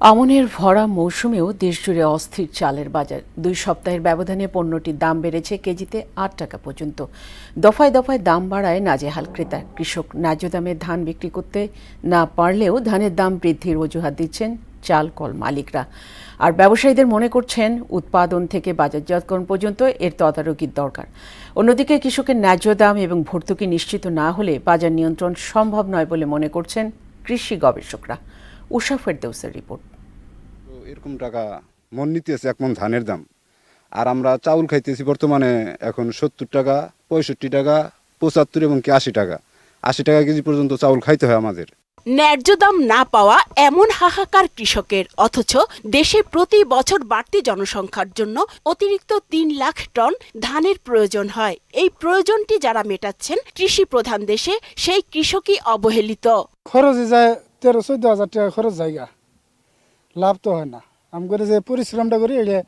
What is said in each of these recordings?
আমনের ভরা মৌসুমেও দেশজুড়ে অস্থির চালের বাজার। 2 সপ্তাহের ব্যবধানে পণ্যটির দাম বেড়েছে কেজিতে 8 টাকা পর্যন্ত। দফায় দফায় দাম বাড়ায় নাজেহাল ক্রেতা। কৃষক ন্যায্য দামে ধান বিক্রি করতে না পারলেও ধানের দাম বৃদ্ধির অজুহাত দিচ্ছেন চাল কল মালিকরা। আর ব্যবসায়ীদের মনে করছেন উৎপাদন থেকে বাজারজাতকরণ পর্যন্ত এর তদারকির দরকার। অন্যদিকে কৃষকের ন্যায্য দাম এবং ভর্তুকি নিশ্চিত না হলে বাজার নিয়ন্ত্রণ সম্ভব নয় বলে মনে করছেন কৃষি গবেষকরা। উষা ফেরদৌসের রিপোর্ট। এরকম টাকা মন নিতেছে এক মন ধানের দাম, আর আমরা চাউল খাইতেছি বর্তমানে এখন 70 টাকা, 65 টাকা, 75 এবং কি 80 টাকা। 80 টাকা কেজি পর্যন্ত চাউল খাইতে হয় আমাদের। ন্যায্য দাম না পাওয়া এমন হাহাকার কৃষকের, অথচ দেশে প্রতি বছর বাড়তি জনসংখ্যার জন্য অতিরিক্ত 3 লাখ টন ধানের প্রয়োজন হয়। এই প্রয়োজনটি যারা মেটাচ্ছেন কৃষি প্রধান দেশে, সেই কৃষকই অবহেলিত। খরচে যায় 13-14 হাজার টাকা খরচ জায়গা, লাভ তো হয় না। আমি করে যে পরিশ্রমটা করি এটা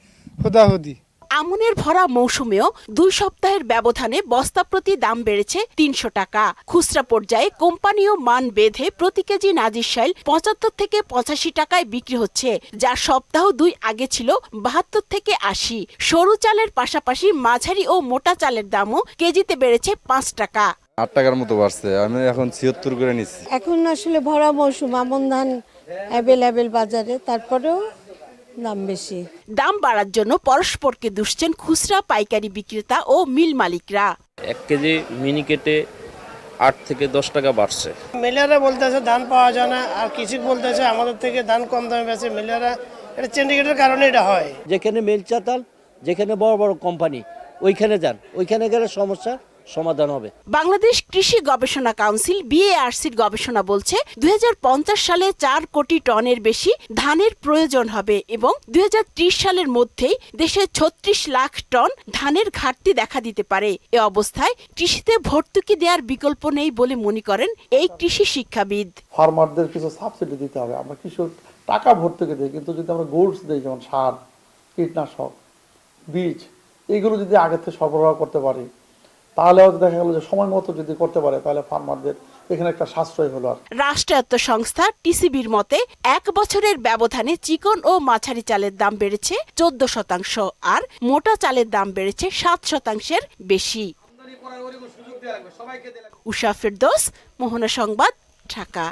হুদাহুদি। আমনের ভরা মৌসুমেও 2 সপ্তাহের ব্যবধানে বস্তা প্রতি দাম বেড়েছে 300 টাকা। খুচরা পর্যায়ে কোম্পানিও মান বেঁধে প্রতি কেজি নাজিরশাইল 75 থেকে 85 টাকায় বিক্রি হচ্ছে, যা সপ্তাহ 2 আগে ছিল 72 থেকে 80। সরু চালের পাশাপাশি মাঝারি ও মোটা চালের দামও কেজিতে বেড়েছে 5 টাকা। 8 টাকার মতো বাড়ছে। আমি এখন 76 করে নিচ্ছি। এখন আসলে ভরা মৌসুম, আমন ধান অ্যাভেলেবেল বাজারে, তারপরেও দাম বেশি। দাম বাড়ার জন্য পরস্পরকে দুষছেন খুচরা পাইকারি বিক্রেতা ও মিল মালিকরা। 1 কেজি মিনিকেটে 8 থেকে 10 টাকা বাড়ছে। মিলাররা বলতেছে ধান পাওয়া যায় না, আর কৃষক বলতেছে আমাদের থেকে ধান কম দামে বেচে মিলাররা। এটা সিন্ডিকেটের কারণে এটা হয়। যেখানে মিল চাতাল, যেখানে বড় বড় কোম্পানি, ওইখানে যান, ওইখানে গেলে সমস্যা সমাধান হবে। বাংলাদেশ কৃষি গবেষণা কাউন্সিল BARCর গবেষণা বলছে 2050 সালে 4 কোটি টনের বেশি ধানের প্রয়োজন হবে এবং 2030 সালের মধ্যেই দেশে 36 লাখ টন ধানের ঘাটতি দেখা দিতে পারে। এ অবস্থায় কৃষিতে ভর্তুকি দেওয়ার বিকল্প নেই বলে মনে করেন এই কৃষি শিক্ষাবিদ। ফার্মারদের কিছু সাবসিডি দিতে হবে। আমরা কৃষক টাকা ভর্তুকি দিই, কিন্তু যদি আমরা গুডস দিই, যেমন সার, কীটনাশক, বীজ, এইগুলো যদি আগে থেকে সরবরাহ করতে পারি, তাহলে হয়তো দেখা গেল যে সময় মতো যদি করতে পারে, তাহলে ফার্মারদের এখানে একটা সাশ্রয় হলো। আর রাষ্ট্রায়ত্ত সংস্থা TCBর মতে 1 বছরের ব্যবধানে চিকন ও মাঝারি চালের দাম বেড়েছে 14%, আর মোটা চালের দাম বেড়েছে 7%-এর বেশি। উষা ফেরদৌস, মোহনা সংবাদ, ঢাকা।